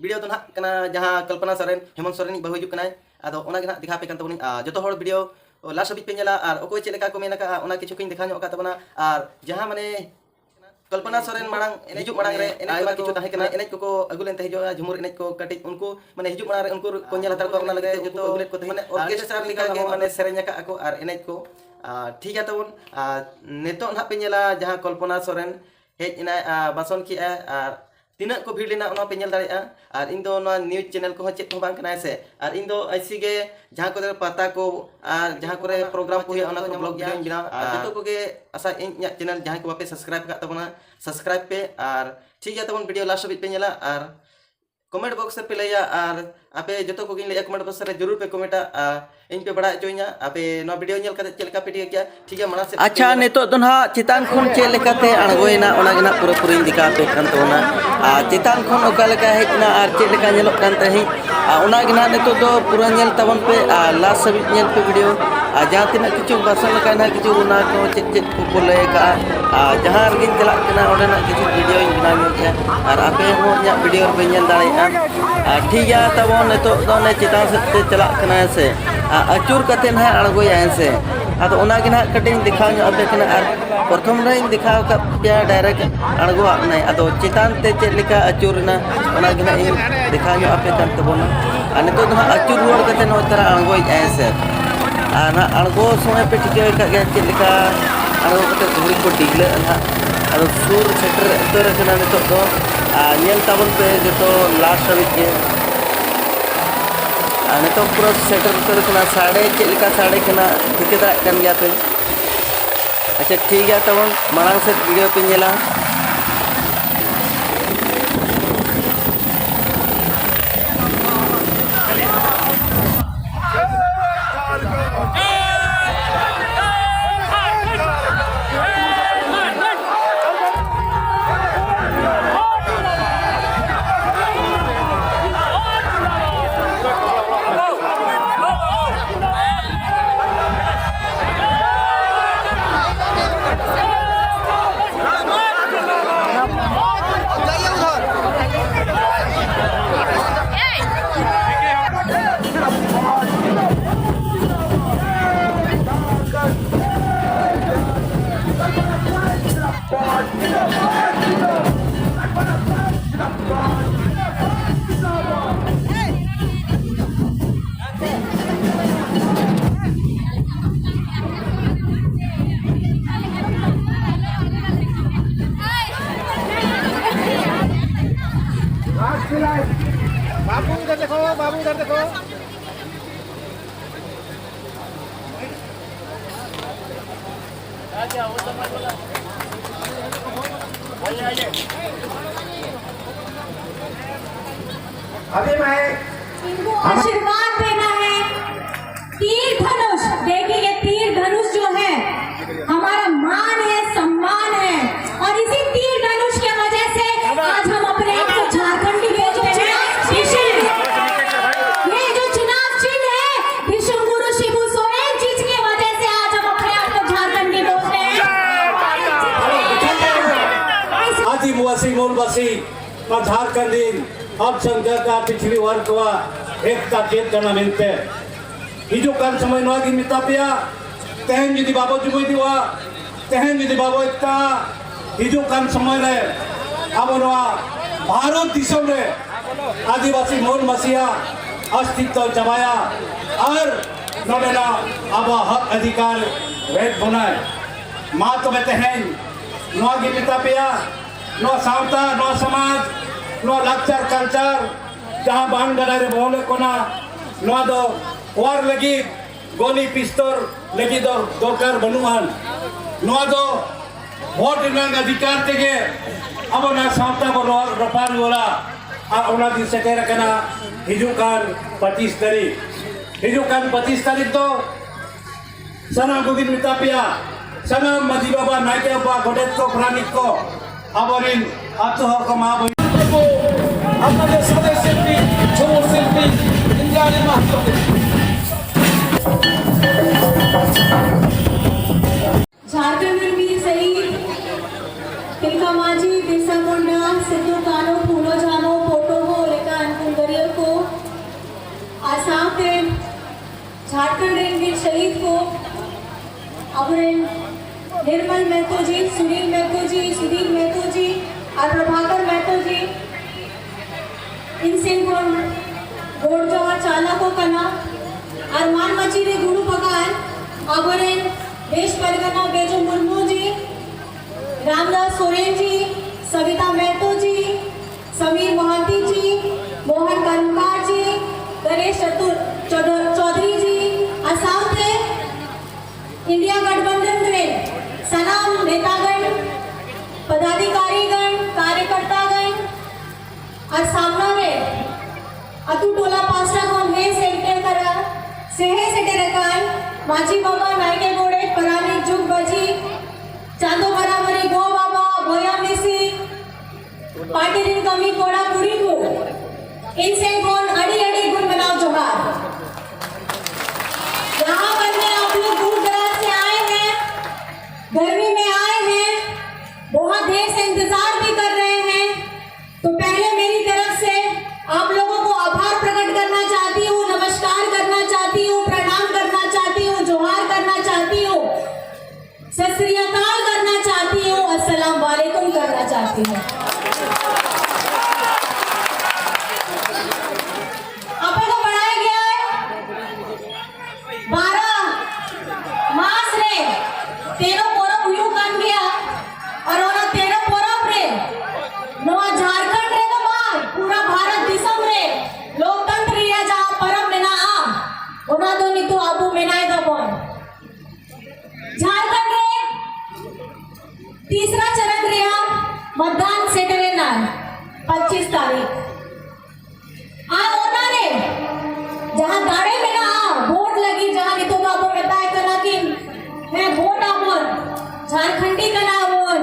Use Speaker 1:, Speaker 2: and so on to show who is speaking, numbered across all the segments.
Speaker 1: Video तो ना जहाँ कल्पना सोरेन हेमंत सोरेन बहु हजू अदो दिखा पे जो हर वीडियो लास्ट हबी पे नेला और अकोय चेलेका को मेना ओना किछु किन दिखा तबना और जहाँ माने कल्पना सोरेन मांग हिजू मांग रे आयमा किछु ताहे कना एनेज को अगु लेन हिजू झुमुर एनेज को कटिज उनको माने हिजू मांग रे उनको को नेल हतार को ओना लगे जो अगु लेन को माने ऑर्केस्ट्रा लिखा के माने सेरेंज का को और एनेज को ठीक है तबन नेतो ना पे नेला जहाँ कल्पना सोरेन हेज इना बासन की और तीना को भीड़ लेना पे नेल दाड़ेया और इन दो न्यूज चैनल को चेक को बांग से और इन दो ऐसी गे जहाँ को पता को और जहाँ को प्रोग्राम को को ब्लॉग वीडियो बना जो को आशा इन चैनल जहाँ को बापे सब्सक्राइब का तबना सब्सक्राइब पे और ठीक है तबन वीडियो लास्ट पे नेला और कमेंट बॉक्स पे लैया और आपे जो को लैया कमेंट बॉक्स रे जरूर पे कमेंटा इन पे बड़ा चोइना आपे नो वीडियो नेल का चेलका पे किया ठीक है मना से अच्छा नेतो तो ना चितान खन चेलकाते अणगोयना ओना गिना पूरा पूरी दिखा पे कान तोना चितान खन ओका लेका हेजना और चेलका नेलो कान तही ओना गिना नेतो तो पूरा नेल तबन पे लास्ट सब नेल पे वीडियो जहाँ तीना किछु बसन लका ना किछु ओना को चेक को लय का जहाँ रगिन चला कना ओडना किछु वीडियो इन बना के और आपे हो या वीडियो पे नेल दाड़े ठीक है तब नितो ने चितान से चला कना से अचूर कते ना अणगोया से अदो ओना गिना कटिंग दिखा आपे कना और प्रथम रे दिखा का पे डायरेक्ट अणगोआ नै अदो चितान ते चे लेका अचूर ना ओना गिना दिखा आपे कान तबना नितो ना अचूर रोड कते नो तरह अणगोया से ना अणगो समय पे टिके का चे लेका अणगो कते घुड़ी को डिगले ना अदो सुर सेटर उतर कना नितो दो नेल तबन पे जो लास्ट हबी के नितो पूरा सेटर उतर कना साड़े चेलिका साड़े कना ठिके दा कन गया पे अच्छा ठीक है तबन मांग से वीडियो पे नेला बाबू इधर देखो
Speaker 2: अभी मैं
Speaker 3: इनको आशीर्वाद देना है। तीर धनुष देखिए, ये तीर धनुष जो है हमारा मान है, सम्मान है और इसी तीर धनुष के वजह से आज हम अपने आप को झारखंडी भेज रहे हैं। ये जो चुनाव चिन्ह है विश्व गुरु शिबू सोरेन जी की वजह से आज हम अपने आप को झारखंडी बोल रहे हैं।
Speaker 2: आदिवासी मूलवासी और झारखंडी अल्पसंख्यक का पिछड़ी वर्ग को एकता चेत करना मिलते हिजुकान समय नवा की मिता पिया तेहन जुदी बाबो जुबई दिवा तेहन जुदी बाबो एकता हिजुकान समय रे अब नवा भारत दिसम रे आदिवासी मूल मसीहा अस्तित्व जमाया और नोडेला अब हक अधिकार रेट बनाए मां तो तेहन नवा की मिता पिया नो सावता नो समाज नो लाचार कल्चर जहाँ बांग गडारे बोले कोना नो दो वार लगी गोली पिस्तौल लगी दो दोकर बनुआन नो दो वोट रंग अधिकार तेगे अब ना सावता को रपान बोला और उना दिन से तेरा कना हिजुकान 25 तारीख तो सना गुगिन मितापिया सना मजी बाबा नाइके बाबा गोडेत को प्राणिक को अबरिन अतो को मा हमारे सदस्य शिल्पी छोर शिल्पी इंद्राणी महतो
Speaker 3: झारखंड में वीर शहीद तिलका मांझी, बिरसा मुंडा, सिद्धू कान्हू, फूलो झानो, फोटो हो लेकर निर्मल महतो जी, सुनील महतो जी, सुधीर महतो जी और प्रभाकर महतो जी इनसे गोड़ जवा चालकों का नाम अरमान मचीरे गुरु पगान अबरेन देश परगना बेजो मुर्मू जी, रामदास सोरेन जी, सविता महतो जी, समीर मोहंती जी, मोहन कर्मकार जी, गणेश चौधरी जी, असम से इंडिया गठबंधन में सनाम नेतागण, पदाधिकारीगण, कार्यकर्तागण और सामना में अतु टोला पास्टा को हे सेक्टर करा सेहे सेटे रकान माची बाबा नायके गोड़े परानी जुग बजी चांदो बराबरी गो बाबा भोया मिसी पार्टी दिन कमी कोड़ा पूरी को इनसे कौन अड़ी अड़ी गुण बनाओ जोहार। यहाँ पर में आप लोग दूर दराज से आए हैं, गर्मी में आए हैं, बहुत देर से इंतजार भी कर रहे हैं, तो पहले मेरी तरफ से आप लोगों को आभार प्रकट करना चाहती हूँ, नमस्कार करना चाहती हूँ, प्रणाम करना चाहती हूँ, जोहार करना चाहती हूँ, सत श्री अकाल करना चाहती हूँ, अस्सलाम वालेकुम करना चाहती हूँ। आपे को बढ़ाया गया है 12 मास रे 13 पोरम हुयू कान गया और ओना 13 पोरम रे नवा झारखंड रे तो बार पूरा भारत दिसम रे लोकतंत्र रिया जहाँ परम मेना आ ओना तो नी तो आबू मेनाए दा बोन झारखंड रे तीसरा चरण रे मतदान सेटरे ना 25 तारीख आ ओना रे जहाँ दाड़े में ना वोट लगी जहाँ नी तो बाबू बताए कना कि है वोट आमोन झारखंडी कना आमोन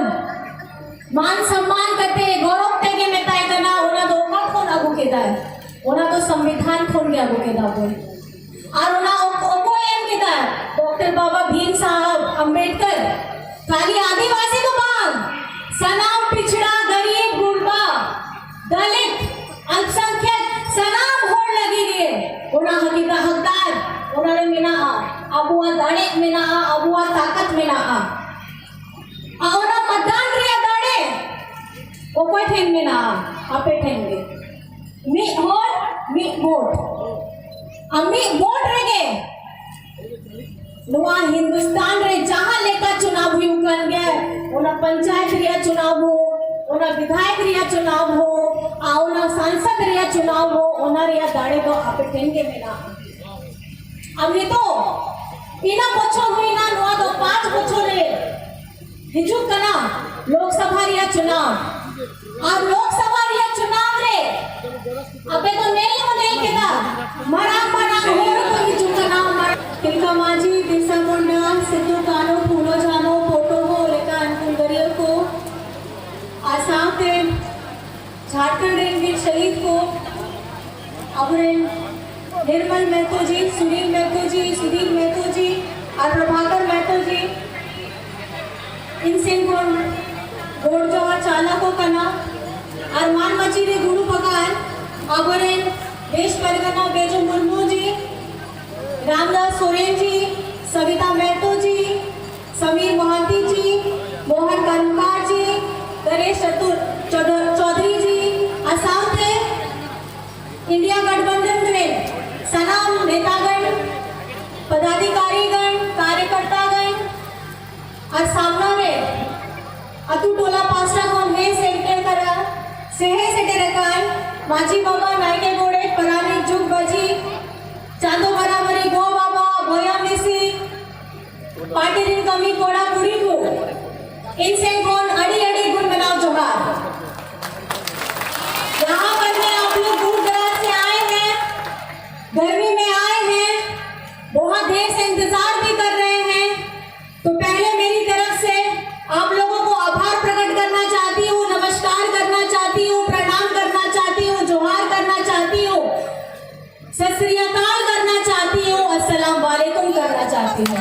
Speaker 3: मान सम्मान करते गौरव तेगे में ताय कना ओना तो ओका खोन आगू के दाय ओना तो संविधान खोन के आगू के दाबो और ओना ओको एम के दाय डॉक्टर बाबा भीम साहब अंबेडकर खाली आदिवासी को बांग सनाम पिछड़ा गरीब गुरबा दलित अल्पसंख्यक सनाम होड़ लगी गे ओना हकीका हकदार ओना ने मिना अबुआ दाड़े मिना अबुआ ताकत मिना ओना मतदान रिया दाड़े ओ कोई ठेन मिना आपे ठेन गे मी होड़ मी वोट अम्मी वोट रेगे नुआ हिंदुस्तान रे जहां लेकर चुनाव हुई कर गया ओना पंचायत रिया चुनाव हो ओना विधायक रिया चुनाव हो ओना सांसद रिया चुनाव हो ओना रिया दाड़े दो आपे ठेन के मिना अमने तो तीना बच्चों हुई ना नुआ दो 5 बच्चों रे हिजुक कना लोकसभा रिया चुनाव और लोकसभा रिया चुनाव रे अबे तो नेल के दा मरा होड़ को हिजुक कना मरा तिलका मांझी बिरसा मुंडा सिद्धू कानो फूलो जानो फोटो हो लेका अनकुल गरियर को आसाम के झारखंड रेंज शहीद को अबरेन निर्मल महतो जी, सुनील महतो जी, सुधीर महतो जी और प्रभाकर महतो जी इनसे गोड़ जवा चालकों का नाम अरमान मचीरे गुरु पगान अबरेन देश परगना बेजो मुर्मू जी, रामदास सोरेन जी, सविता महतो जी, समीर मोहंती जी, मोहन कर्मकार जी, गणेश चौधरी जी, असम से इंडिया गठबंधन में सनाम नेतागण, पदाधिकारीगण, कार्यकर्तागण और सामना में अतु टोला पास्टा को हे सेक्टर करा सेहे सेटे रकान माची बाबा नायके गोड़े परानी जुग बजी चांदो बराबरी गो बाबा भोया मिसी पार्टी दिन कमी कोड़ा पूरी को इनसे कौन अड़ी अड़ी गुण बनाओ जोहार। यहाँ पर में आप लोग दूर दराज से आए हैं, गर्मी में आए हैं, बहुत देर से इंतजार भी कर रहे हैं, तो पहले मेरी तरफ से आप लोगों को आभार प्रकट करना चाहती हूँ, नमस्कार करना चाहती हूँ, प्रणाम करना चाहती हूँ, जोहार करना चाहती हूँ, सत श्री अकाल करना चाहती हूँ, अस्सलाम वालेकुम करना चाहती हूँ।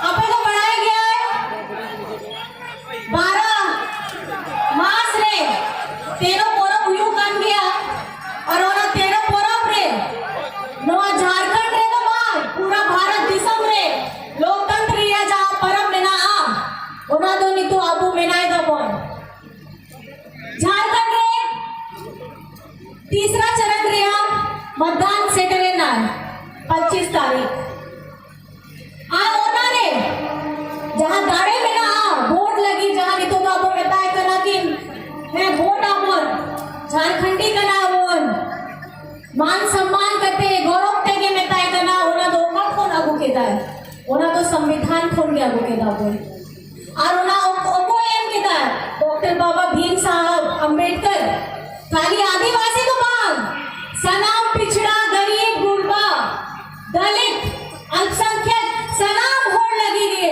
Speaker 3: आपे को बढ़ाया गया है 12 मास रे 13 पोरम हुयू कान गया और ओना 13 पोरम रे नवा झारखंड रे तो बार पूरा मान सम्मान करते गौरव तेगे मेताय कना ओना दो खोन अगु केदा ओना तो संविधान खोन के अगु केदा बोल और ओना ओको एम केदा डॉक्टर बाबा भीम साहब अंबेडकर खाली आदिवासी तो बाग सनाम पिछड़ा गरीब गुरबा दलित अल्पसंख्यक सनाम होड़ लगी गे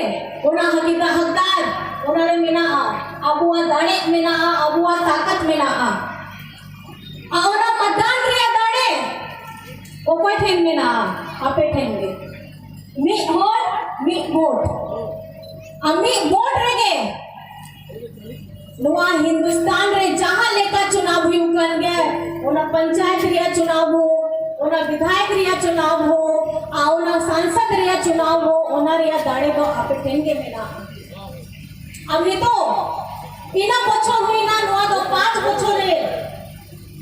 Speaker 3: ओना हकीका हकदार ओना ने मिना अबुआ दाड़े मिना अबुआ ताकत मिना ओना मतदान रिया दाड़े ओ कोई ठेंग मिना आपे ठेंगे मी होड़ मी वोट अम्मी वोट रगे नुआ हिंदुस्तान रे जहां लेकर चुनाव हुई कर गए ओना पंचायत रिया चुनाव हो ओना विधायक रिया चुनाव हो ओना सांसद रिया चुनाव हो ओना रिया दाड़े को आपे ठेंगे मिना अभी तो इना बच्चों हुई ना नुआ तो 5 बच्चों रे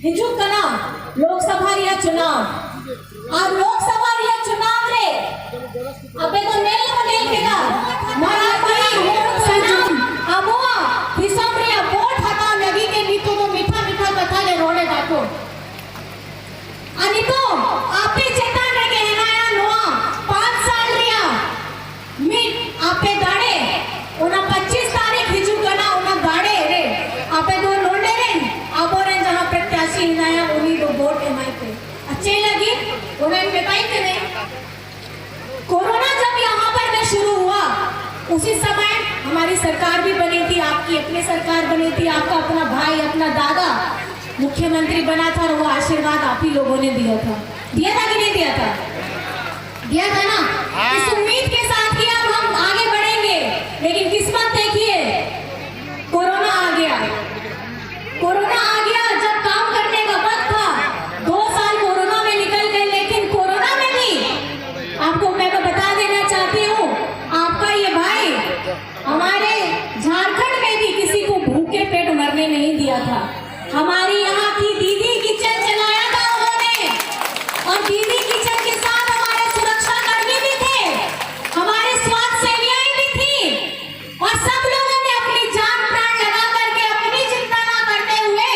Speaker 3: हिजुक कना लोकसभा रिया चुनाव और लोकसभा रिया चुनाव रे अबे तो नेल केदा मारा भाई सनम अबुआ हिसाब रिया वोट हटा लगी के नीतो तो मीठा मीठा कथा ले रोड़े जातो अनि तो आपे चेतन रे के हनाया नुआ 5 साल रिया मीट आपे दाड़े ओना 25 तारीख हिजू कना ओना दाड़े रे आपे दो लोंडे रे आबोरे जहां प्रत्याशी हनाया उन्हीं दो वोट एमआई पे अच्छे लगी ओना बताई के नहीं कोरोना जब यहाँ पर में शुरू हुआ उसी समय हमारी सरकार भी बनी थी आपकी अपनी सरकार बनी थी आपका अपना भाई अपना दादा मुख्यमंत्री बना था और वो आशीर्वाद आप ही लोगों ने दिया था कि नहीं दिया था ना इस उम्मीद के साथ कि अब हम आगे बढ़ेंगे लेकिन किस्मत देखिए कोरोना आ गया जब काम करने का वक्त था 2 साल कोरोना में निकल गए लेकिन कोरोना में भी आपको मैं बता देना चाहती हूँ आपका ये भाई हमारे झारखंड में भी किसी को भूखे पेट मरने नहीं दिया था हमारी यहाँ की दीदी किचन चलाया था उन्होंने और दीदी किचन के साथ हमारे सुरक्षा कर्मी भी थे हमारे स्वास्थ्य सेवियाएं भी थी और सब लोगों ने अपनी जान प्राण लगा करके अपनी चिंता ना करते हुए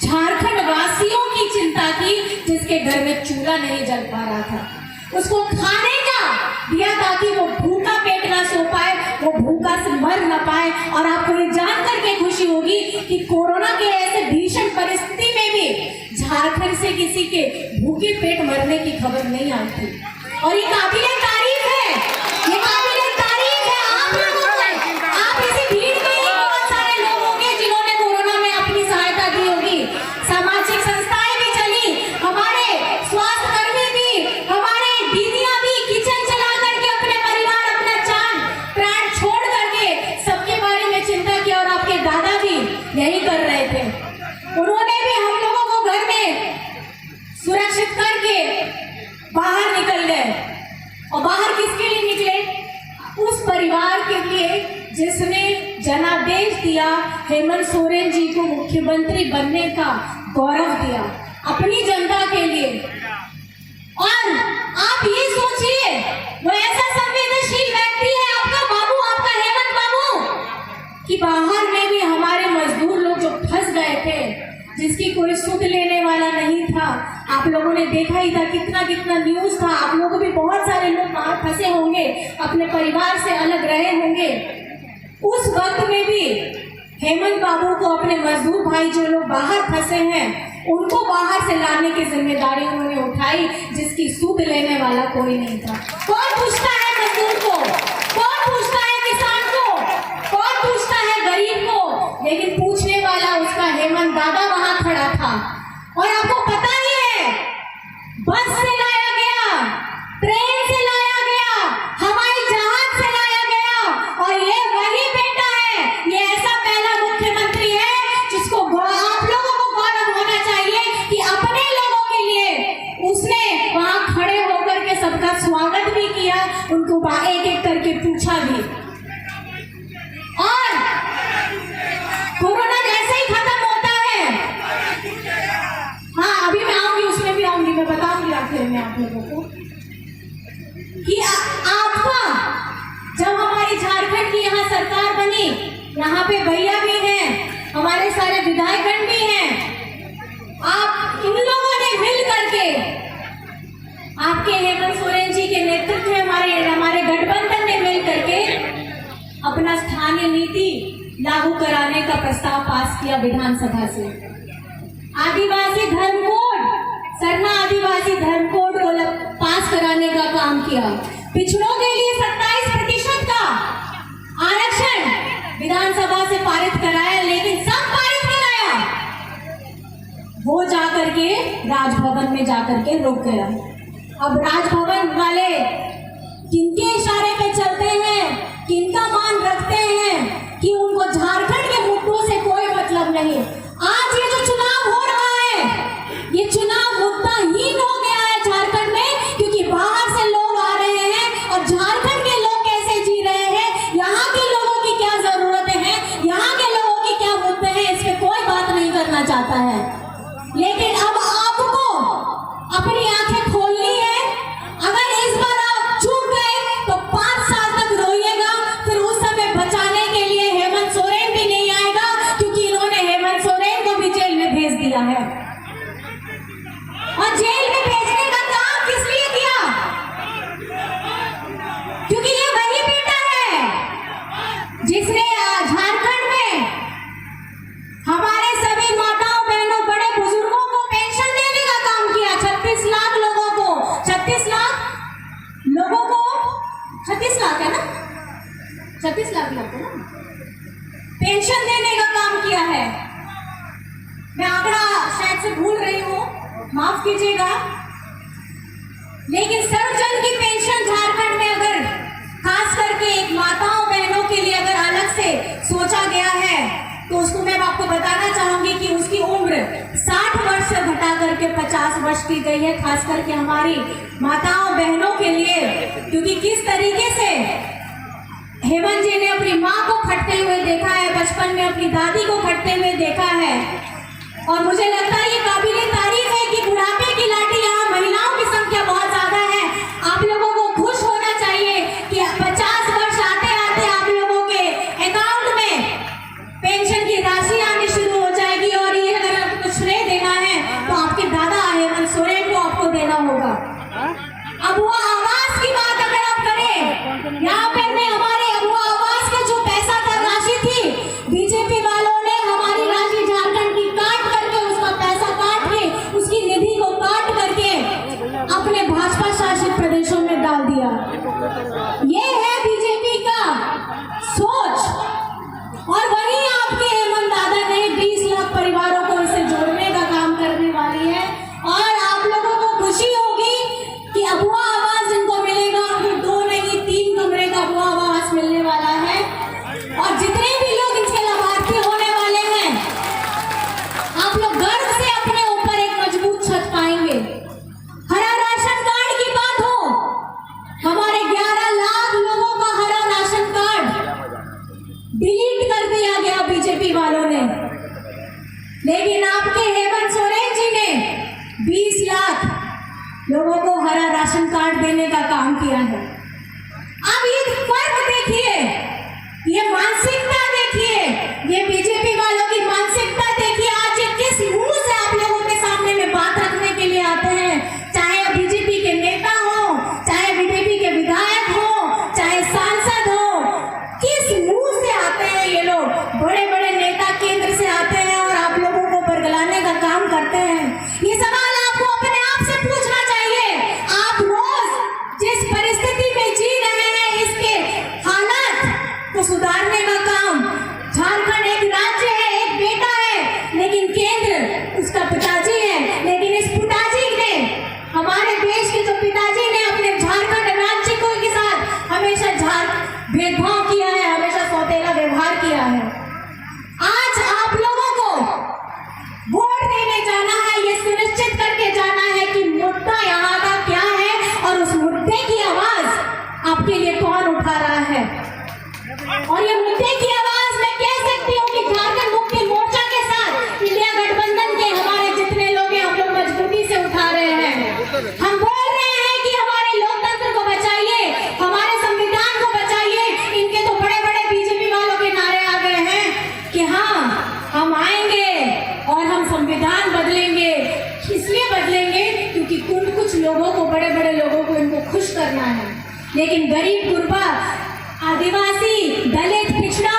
Speaker 3: झारखंड वासियों की चिंता की जिसके घर में चूल्हा नहीं जल पा रहा था उसको खाने का दिया ताकि वो भूखा पेट ना सो पाए वो भूखा से मर ना पाए और आपको ये जान करके खुशी होगी कि कोरोना के ऐसे भीषण परिस्थिति में भी झारखंड से किसी के भूखे पेट मरने की खबर नहीं आई थी और ये काबिले तारीफ है आप लोगों के आप इसी भीड़ में ही बहुत सारे लोग होंगे जिन्होंने कोरोना में अपनी सहायता दी होगी सामाजिक संस्थाएं भी चली हमारे स्वास्थ्य कर्मी भी हमारे दीदियां भी किचन चला करके अपने परिवार अपना जान प्राण छोड़ करके सबके बारे में चिंता की और आपके दादा भी यही कर रहे थे उन्होंने भी हम लोगों को घर में सुरक्षित करके बाहर निकल गए और बाहर किसके लिए निकले उस परिवार के लिए जिसने जनादेश दिया हेमंत सोरेन जी को मुख्यमंत्री बनने का गौरव दिया अपनी जनता के लिए और आप ये सोचिए वो ऐसा संवेदनशील व्यक्ति है आपका बाबू आपका हेमंत बाबू कि बाहर में भी हमारे मजदूर लोग जो फंस गए थे जिसकी कोई सुध लेने वाला नहीं था आप लोगों ने देखा ही था कितना कितना न्यूज था आप लोगों भी बहुत सारे लोग बाहर फंसे होंगे अपने परिवार से अलग रहे होंगे उस वक्त में भी हेमंत बाबू को अपने मजदूर भाई जो लोग बाहर फंसे हैं उनको बाहर से लाने की जिम्मेदारी उन्होंने उठाई जिसकी सुध लेने वाला कोई नहीं था कौन पूछता है मजदूर को कौन पूछता है किसान को कौन पूछता है गरीब को लेकिन पूछने वाला उसका हेमंत दादा वहां खड़ा था और आपको पता ही है बस से लाया गया ट्रेन से लाया गया हवाई जहाज से लाया गया और ये वही बेटा है ये ऐसा पहला मुख्यमंत्री है जिसको आप लोगों को गौरव होना चाहिए कि अपने लोगों के लिए उसने वहां खड़े होकर के सबका स्वागत भी किया उनको एक एक करके पूछा भी और कोरोना जैसे ही खत्म होता है हाँ अभी मैं आऊंगी उसमें भी आऊंगी मैं बताऊंगी आखिर में आप लोगों को कि आपका जब हमारी झारखंड की यहाँ सरकार बनी यहाँ पे भैया भी हैं हमारे सारे विधायकगण भी हैं आप इन लोगों ने मिल करके, आपके हेमंत सोरेन जी के नेतृत्व में हमारे गठबंधन ने मिल करके अपना स्थानीय नीति लागू कराने का प्रस्ताव पास किया विधानसभा से। आदिवासी धर्म कोड, सरना आदिवासी धर्म कोड को पास कराने का काम किया। पिछड़ों के लिए 27% का आरक्षण विधानसभा से पारित कराया, लेकिन सब पारित कराया, वो जाकर के राजभवन में जाकर के रुक गया। अब राजभवन वाले किनके इशारे पे चलते हैं, किनका मान रखते हैं कि उनको झारखंड के मुद्दों से कोई मतलब नहीं। आज ये जो चुनाव हो रहा है, ये चुनाव मुद्दाहीन हो गया है झारखंड में, क्योंकि बाहर से लोग आ रहे हैं और झारखंड के लोग कैसे जी रहे हैं, यहाँ के लोगों की क्या जरूरतें हैं, यहाँ के लोगों के क्या मुद्दे हैं, इस पे कोई बात नहीं करना चाहता है। लेकिन अब आपको अपनी आंखें खोलनी है। अगर इस बार आप चूक गए तो 5 साल तक रोइएगा, फिर उस समय बचाने के लिए हेमंत सोरेन भी नहीं आएगा, क्योंकि इन्होंने हेमंत सोरेन को भी जेल में भेज दिया है। और जेल में भेजने का काम किस लिए किया? क्योंकि ये वही बेटा है जिसने झारखंड में हमारे सभी माताओं बहनों बड़े बुजुर्गों को पेंशन देने का काम किया। 36 लाख लोगों को, 36 लाख लोगों को, 36 लाख है ना, 36 लाख लोगों को ना पेंशन देने का काम किया है। मैं आंकड़ा शायद से भूल रही हूँ, माफ कीजिएगा, लेकिन सर्वजन की पेंशन झारखंड में अगर खास करके एक माताओं बहनों के लिए अगर अलग से सोचा गया है, तो उसको मैं आपको बताना चाहूंगी कि उसकी उम्र 60 वर्ष से घटा करके 50 वर्ष की गई है, खास करके हमारी माताओं बहनों के लिए। क्योंकि किस तरीके से हेमंत जी ने अपनी माँ को खटते हुए देखा है, बचपन में अपनी दादी को खटते हुए देखा है, और मुझे लगता है ये काबिले तारीफ है कि बुढ़ापे की लाठी यहाँ महिलाओं की संख्या बहुत ज्यादा है। आप लोगों को खुश होना चाहिए कि 50 वर्ष आते आते आप लोगों के अकाउंट में पेंशन की राशि आनी शुरू हो जाएगी। और ये अगर आपको श्रेय देना है तो आपके दादा हेमंत सोरेन को आपको देना होगा। अब वो आवास की बात अगर आप करें, यहाँ पे हमारे वो आवास का जो पैसा था, राशि थी, बीजेपी वालों ने हमारी राशि झारखंड की काट करके, उसका पैसा काट के, उसकी निधि को काट करके अपने भाजपा शासित प्रदेशों में डाल दिया। ये है बीजेपी का सोच। और वहीं आपके हेमंत दादा ने 20 लाख परिवारों को इससे जोड़ने का काम करने वाली है। और आप लोगों को खुशी होगी कि अबुआ आवास जिनको मिलेगा, उनको 2 नहीं 3 कमरे का अबुआ आवास मिलने वाला है। और जितने भी लोग इसके लाभार्थी होने वाले हैं, आप लोग गर्व से अपने ऊपर एक मजबूत छत पाएंगे। हरा राशन कार्ड की बात हो, हमारे 11 लाख लोगों का हरा राशन कार्ड डिलीट कर दिया गया बीजेपी वालों ने, लेकिन आपके हेमंत सोरेन जी ने 20 लाख लोगों को हरा राशन कार्ड देने का काम किया है। अब ये फर्क देखिए, ये मानसिकता देखिए, ये बीजेपी वालों की मानसिकता देखिए। आज ये किस मुंह से आप लोगों के सामने में बात रखने के लिए आते हैं, चाहे बीजेपी के नेता हो, चाहे बीजेपी के विधायक हो, चाहे सांसद हो, किस मुंह से आते हैं ये लोग? बड़े बड़े नेता केंद्र से आते हैं और आप लोगों को बरगलाने का काम करते हैं। ये सवाल आपको अपने आप से पूछना चाहिए। आप रोज जिस परिस्थिति में जी रहे हैं, इसके हालात को सुधारने का काम, झारखंड एक राज्य है, एक बेटा है, लेकिन केंद्र उसका पिताजी है। लेकिन इस पिताजी ने, हमारे देश के जो पिताजी ने अपने झारखंड राज्य को के साथ हमेशा भेदभाव किया है, हमेशा सौतेला व्यवहार किया है। आज आप लोगों को वोट देने जाना है, ये सुनिश्चित करके जाना है कि मुद्दा यहाँ का क्या है और उस मुद्दे की आवाज आपके लिए कौन उठा रहा है। और ये मुद्दे की आवाज मैं कह सकती हूँ कि झारखंड मुक्ति मोर्चा के साथ इंडिया गठबंधन के हमारे जितने लोग हैं, हम लोग मजबूती से उठा रहे हैं। हम बोल रहे हैं कि हमारे लोकतंत्र को बचाइए, हमारे संविधान को बचाइए। इनके तो बड़े बड़े बीजेपी वालों के नारे आ गए हैं कि हाँ हम आएंगे, और हम संविधान बदलेंगे। इसलिए बदलेंगे क्योंकि कुछ लोगों को, बड़े बड़े लोगों को इनको खुश करना है, लेकिन गरीब, गुरबा, आदिवासी, दलित, पिछड़ा,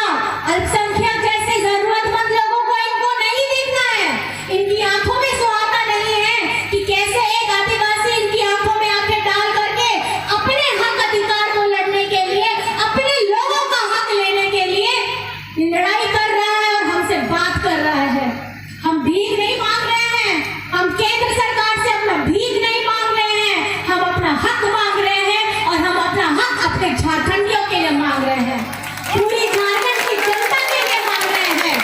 Speaker 3: अल्पसंख्यक जैसे जरूरतमंद लोगों को इनको नहीं देखना है। इनकी आंखों में सुहाता नहीं है कि कैसे एक आदिवासी इनकी आंखों में आंखें डाल करके अपने हक अधिकार को लड़ने के लिए, अपने लोगों का हक लेने के लिए लड़ाई कर रहा है और हमसे बात कर रहा है। हम भीख नहीं मांग रहे हैं, हम केंद्र सरकार से अपना भीख नहीं मांग रहे हैं, हम अपना हक मांग रहे हैं और हम अपना हक अपने झारखंडियों के लिए मांग रहे हैं, पूरी झारखंड की जनता के लिए मांग रहे हैं।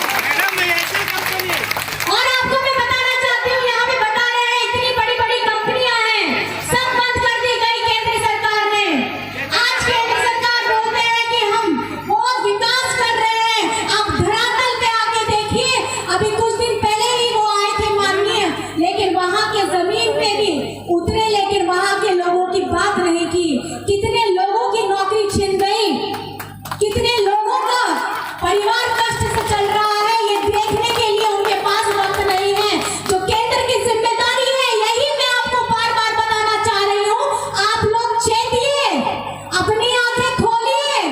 Speaker 3: और आपको मैं बताना चाहती हूँ, यहाँ पे बता रहे हैं इतनी बड़ी बड़ी कंपनियां हैं, सब बंद कर दी गई केंद्र सरकार ने। आज केंद्र सरकार बोलते हैं कि हम बहुत विकास कर रहे हैं। आप धरातल पे आके देखिए, अभी कुछ दिन पहले ही वो आए थे माननीय, लेकिन वहां के जमीन पे भी उतरे, लेकिन वहां के लोगों की बात नहीं की। कितने लोगों की नौकरी छिन गई, कितने लोगों का परिवार कष्ट से चल रहा है, ये देखने के लिए उनके पास वक्त नहीं है। जो केंद्र की जिम्मेदारी है, यही मैं आपको बार बार बताना चाह रही हूँ। आप लोग चेतिए, अपनी आंखें खोलिए,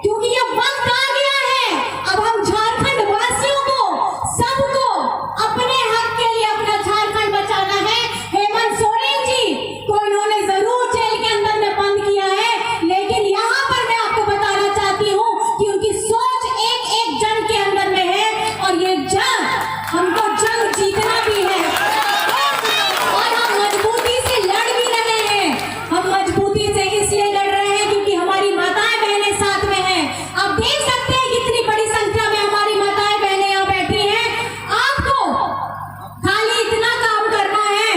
Speaker 3: क्योंकि ये वक्त आ गया है। अब हम झारखंड वासियों को, सबको अपने हक के लिए अपना झारखंड बचाना है। हेमंत सोरेन जी को इन्होंने जरूर जेल के अंदर में बंद किया है, लेकिन यहाँ पर मैं आपको बताना चाहती हूँ कि उनकी सोच एक एक जन के अंदर में है, और ये जंग हमको जंग जीतना भी है। और हम मजबूती से लड़ भी रहे हैं। हम मजबूती से इसलिए लड़ रहे हैं क्योंकि हमारी माताएं बहनें साथ में हैं। आप देख सकते हैं कितनी बड़ी संख्या में हमारी माताएं बहनें यहाँ बैठी हैं। आपको खाली इतना काम करना है,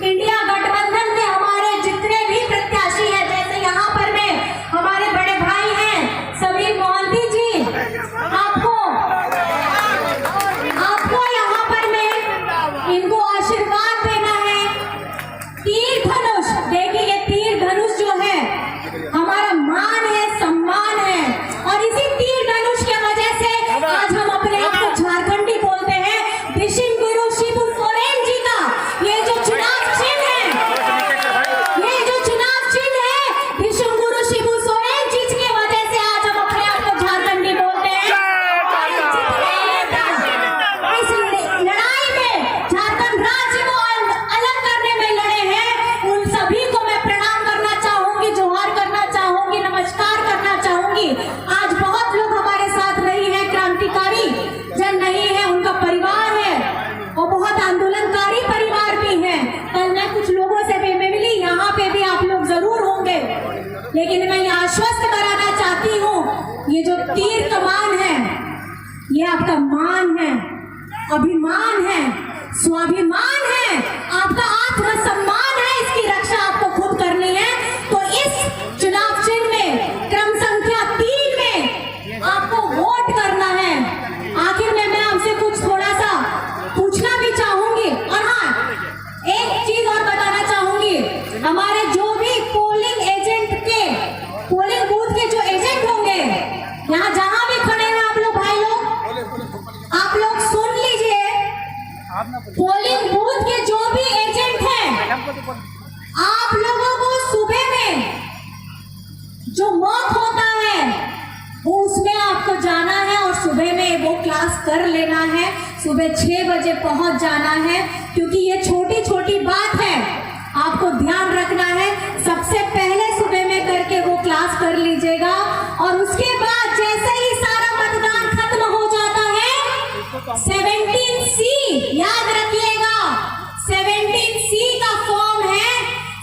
Speaker 3: इंडिया गठबंधन के हमारे जितने भी प्रत्याशी हैं, जैसे यहाँ पर में हमारे बड़े भाई हैं समीर मोहंती जी, आपको यहाँ पर में इनको आशीर्वाद देना है। तीर धनुष, देखिए ये तीर धनुष जो है हमारा मान है, सम्मान है, और इसी तीर धनुष की वजह से आज हम अपने आप को झारखंडी बोलते हैं। विशिम गुरु शिबू सोरेन जी का ये जो चुनाव चिन्ह है, ये जो चुनाव चिन्ह है विशिम गुरु शिबू सोरेन जी की वजह से आज हम अपने आप को झारखंडी बोलते हैं। इस लड़ाई में झारखंड राज्य को अलग करने में लड़े हैं, उन सभी को मैं प्रणाम करना चाहूंगी, जोहार करना चाहूंगी, नमस्कार करना चाहूंगी। आज बहुत लोग हमारे साथ नहीं है, क्रांतिकारी जन नहीं है, उनका परिवार है और बहुत आंदोलनकारी परिवार भी है। कल मैं कुछ लोगों से भी मिली, यहाँ पे भी आप लोग जरूर होंगे, लेकिन मैं ये आश्वस्त कराना चाहती हूँ, ये जो तीर कमान है ये आपका मान है, अभिमान है, स्वाभिमान है, आपका आत्मसम्मान है। इसकी रक्षा आपको खुद करनी है। तो इस चुनाव चिन्ह में क्रम संख्या 3 में आपको वोट करना है। आखिर में मैं आपसे कुछ थोड़ा सा पूछना भी चाहूंगी, और हाँ एक चीज और बताना चाहूंगी, हमारे जो भी पोलिंग एजेंट के, पोलिंग बूथ के जो एजेंट होंगे, यहाँ जहां भी खड़े हैं आप लोग, भाई लोग, आप लोग सुन लीजिए। पोलिंग बूथ के जो भी एजेंट हैं, आप लोगों को सुबह में जो मॉक होता है वो उसमें आपको जाना है और सुबह में वो क्लास कर लेना है। सुबह 6 बजे पहुंच जाना है, क्योंकि ये छोटी छोटी बात है, आपको ध्यान रखना है। सबसे पहले सुबह में करके वो क्लास कर लीजिएगा, और उसके बाद जैसे ही सारा मतदान खत्म हो जाता है 17C याद रखिएगा, 17C का फॉर्म है।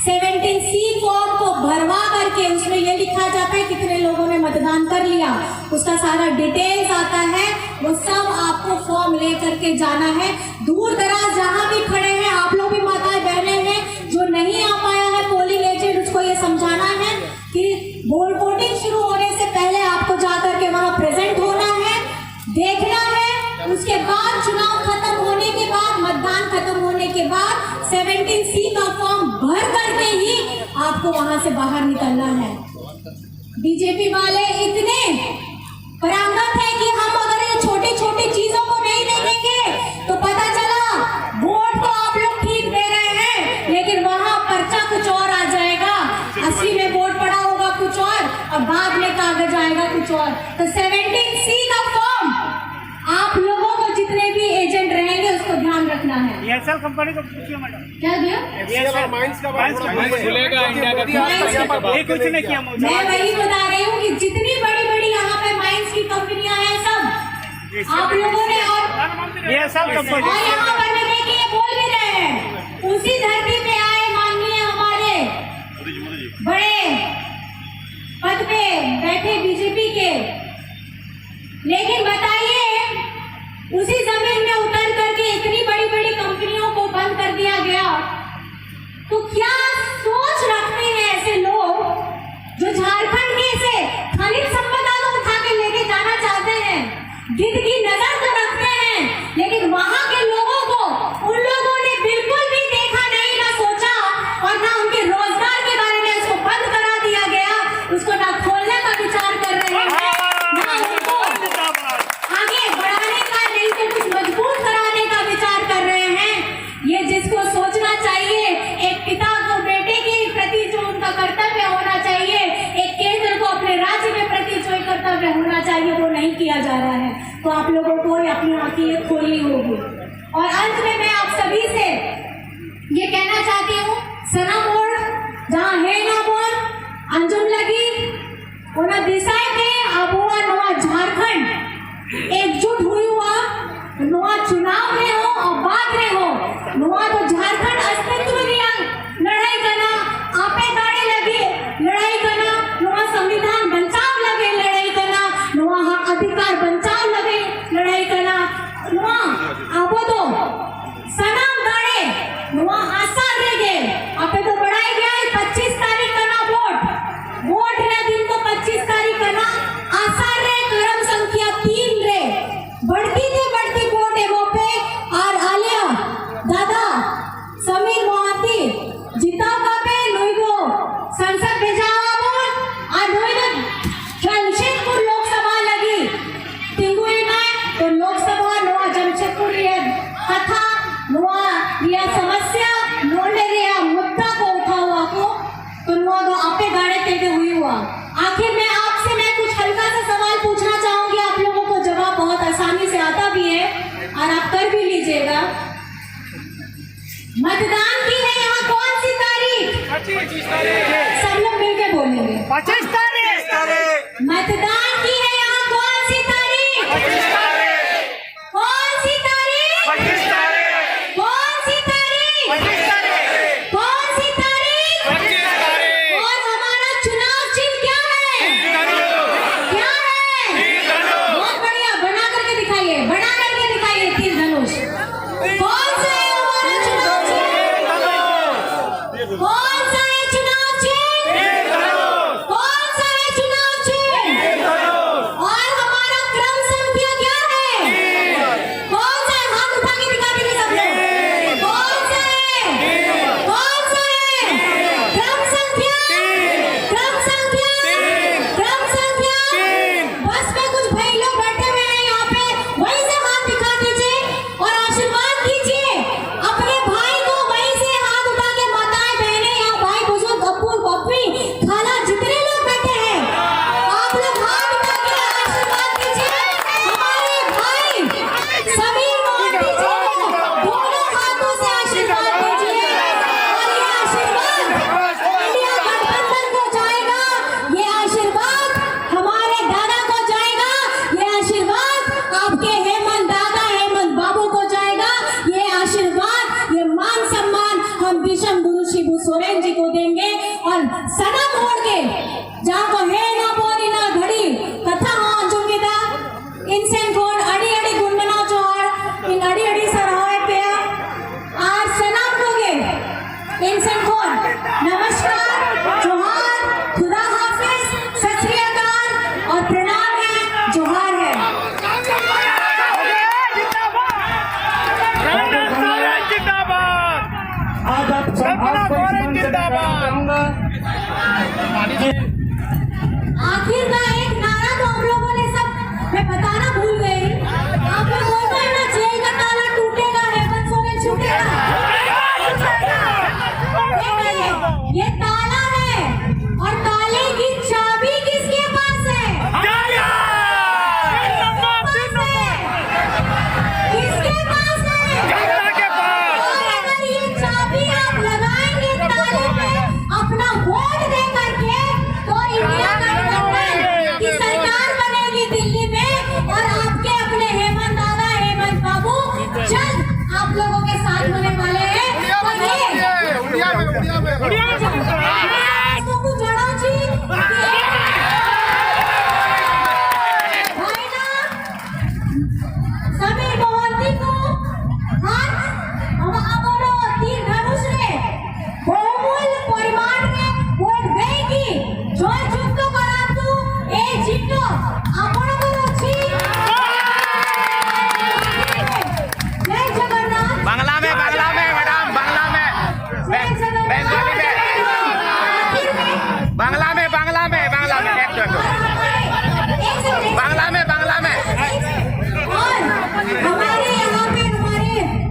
Speaker 3: 17C फॉर्म को भरवा करके उसमें ये लिखा जाता है कितने लोगों ने मतदान कर लिया, उसका सारा डिटेल्स आता है, वो सब आपको फॉर्म ले करके जाना है। दूर दराज जहां भी खड़े हैं, आप लोग भी माताएं बहनें हैं, जो नहीं आ पाया है पोलिंग एजेंट, उसको ये समझाना है कि वोटिंग शुरू होने से पहले आपको जाकर के वहां प्रेजेंट होना है, देखना है। उसके बाद चुनाव खत्म होने के बाद, मतदान खत्म होने के बाद 17C का फॉर्म भर करके ही आपको वहां से बाहर निकलना है। बीजेपी वाले इतने परांगत है कि हम अगर ये छोटी छोटी चीजों को नहीं देखेंगे तो पता और तो 17C का फॉर्म आप लोगों को जितने भी एजेंट रहेंगे उसको ध्यान रखना है।
Speaker 4: DSL कंपनी को पूछिए मैडम,
Speaker 3: क्या दिया?
Speaker 4: खुलेगा इंडिया का ये कुछ नहीं किया मुझे।
Speaker 3: मैं वही बता रही हूँ कि जितनी बड़ी बड़ी यहाँ पे माइंस की कंपनियां हैं सब आप लोगों ने और
Speaker 4: DSL कंपनी
Speaker 3: और यहाँ पर मैं देखिए बोल भी रहे हैं, उसी धरती पे आए माननीय हमारे बड़े पद पे बैठे बीजेपी के, लेकिन बताइए उसी जमीन में उतर करके इतनी बड़ी बड़ी कंपनियों को बंद कर दिया गया, तो क्या सोच रखते हैं ऐसे लोग जो झारखंड के से खनिज संपदा को उठा के लेके जाना चाहते हैं, गिद्ध की नजर तो रखते हैं, लेकिन वहां के लोगों को उन लोगों ने बिल्कुल भी देखा नहीं, ना सोचा और ना उनके रोजगार के बारे में उसको बंद करा दिया गया, उसको ना खोलने का विचार कर रहे हैं, ना उसको आगे बढ़ाने का, नहीं तो कुछ मजबूत कराने का विचार कर रहे हैं। ये जिसको सोचना चाहिए, एक पिता को बेटे के प्रति जो उनका कर्तव्य होना चाहिए, एक केंद्र को अपने राज्य के प्रति जो कर्तव्य होना चाहिए, वो नहीं किया जा रहा है। तो आप लोगों को अपनी आंखें खोलनी होगी। और अंत में मैं आप सभी से ये कहना चाहती हूँ, सना मोड़ जहाँ है ना बोल अंजुम लगी उन्हें दिशाएं थे, अब हुआ नवा झारखंड एकजुट हुई हुआ, नवा चुनाव में हो और बात में हो, नवा तो झारखंड अस्तित्व दिया लड़ाई करना, आपे गाड़ी लगी लड़ाई करना, नवा संविधान बचाव लगे लड़ाई करना, नवा हक अधिकार बचाव लगे लड़ाई करना, नवा अब तो सनम गाड़े नवा आसार रह गए, आपे तो बढ़ाई गया है 25 तारीख करना वोट रे दिन तो 25 तारीख करना आसार रे क्रम संख्या 3 रे बढ़ती वोट है वो पे और आलिया दादा समीर मोहाती जीता का पे नोइगो संसद भेजावा बोल और नोइगो जमशेदपुर लोकसभा लगी तिंगुई में तो लोकसभा नोआ जमशेदपुर ये कथा नोआ ये समस्या नोले रे मुद्दा को उठा हुआ को तो नोआ तो आपे गाड़े तेगे हुई हुआ। आखिर में आपसे मैं कुछ हल्का सा सवाल पूछना चाहूंगी, आप लोगों को जवाब बहुत आसानी से आता भी है और आप कर भी लीजिएगा। मतदान की है यहाँ कौन सी तारीख?
Speaker 4: 25 तारीख।
Speaker 3: सब लोग मिलकर बोलेंगे
Speaker 4: 25 तारीख।
Speaker 3: मतदान की है यहाँ कौन सी तारीख?
Speaker 4: 25 तारीख।
Speaker 3: कौन सी तारीख?
Speaker 4: 25 तारीख।
Speaker 3: कौन सी तारीख?
Speaker 4: 25 तारीख।
Speaker 3: कौन सी तारीख?
Speaker 4: 25 तारीख।
Speaker 3: और हमारा चुनाव चिन्ह क्या है? क्या है? बहुत बढ़िया, बना करके दिखाइए, बना करके दिखाइए तीर धनुष। कौन सा है हमारा चुनाव चिन्ह? कौन सा है चुनाव चिन्ह? कौन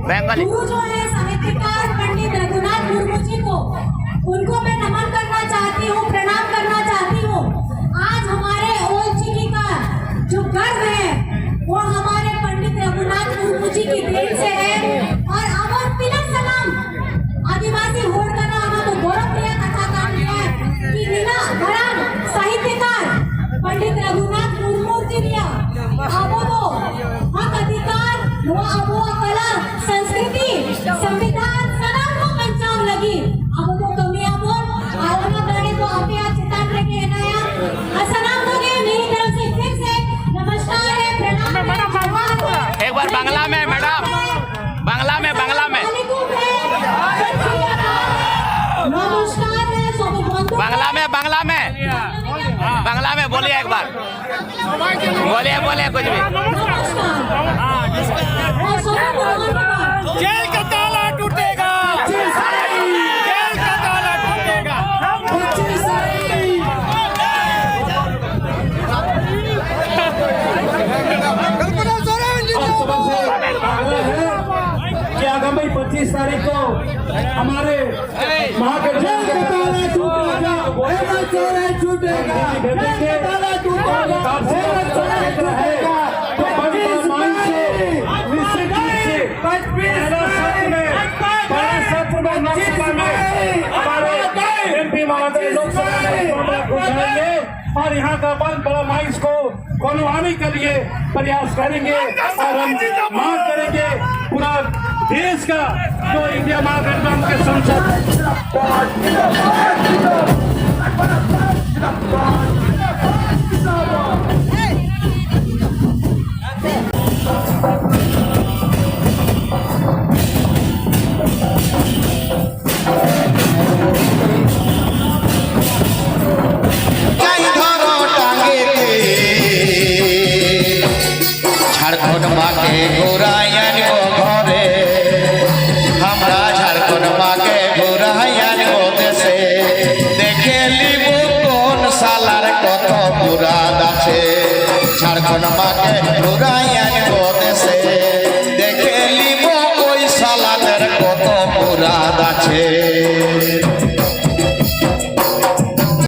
Speaker 5: बंगाली
Speaker 3: गुरु जो है साहित्यकार पंडित रघुनाथ मुर्मू जी को, उनको मैं नमन करना चाहती हूँ, प्रणाम करना चाहती हूँ। आज हमारे ओएचडी का जो गर्व है वो हमारे पंडित रघुनाथ मुर्मू जी की देन से है। और अमर तिलक सलाम आदिवासी होड़ का नाम तो गौरव प्रिय कथा काम है कि नीला भरण साहित्यकार पंडित रघुनाथ मुर्मू जी रिया आबो दो हक अधिकार वो आबो कला संस्कृति संविधान सनम को बचाव लगी आबो तो कमी आबो आवना दाने तो आपे आज चितान लेके आया असलाम हो गए मेरी तरफ से फिर से नमस्कार है, प्रणाम है।
Speaker 5: एक बार बांग्ला में मैडम, बांग्ला में
Speaker 3: वालेकुम है, नमस्कार है सब बंधु
Speaker 5: बांग्ला में बोलिए एक बार, बोलिए कुछ भी।
Speaker 4: जेल का ताला टूटेगा, जेल का ताला टूटेगा।
Speaker 2: कि आगामी 25 तारीख को हमारे महागठबंधन और यहाँ का बल बड़ामाइश को खुलवाने के लिए प्रयास करेंगे और हम मांग करेंगे पूरा देश का जो इंडिया महागठबंधन के संसद
Speaker 6: झारखंड माँ के गोरायन को घरे हमरा झारखंड माँ के गोरायन को देशे देखे लिबो कौन सालार कत मुराद आछे झारखंड माँ के गोरायन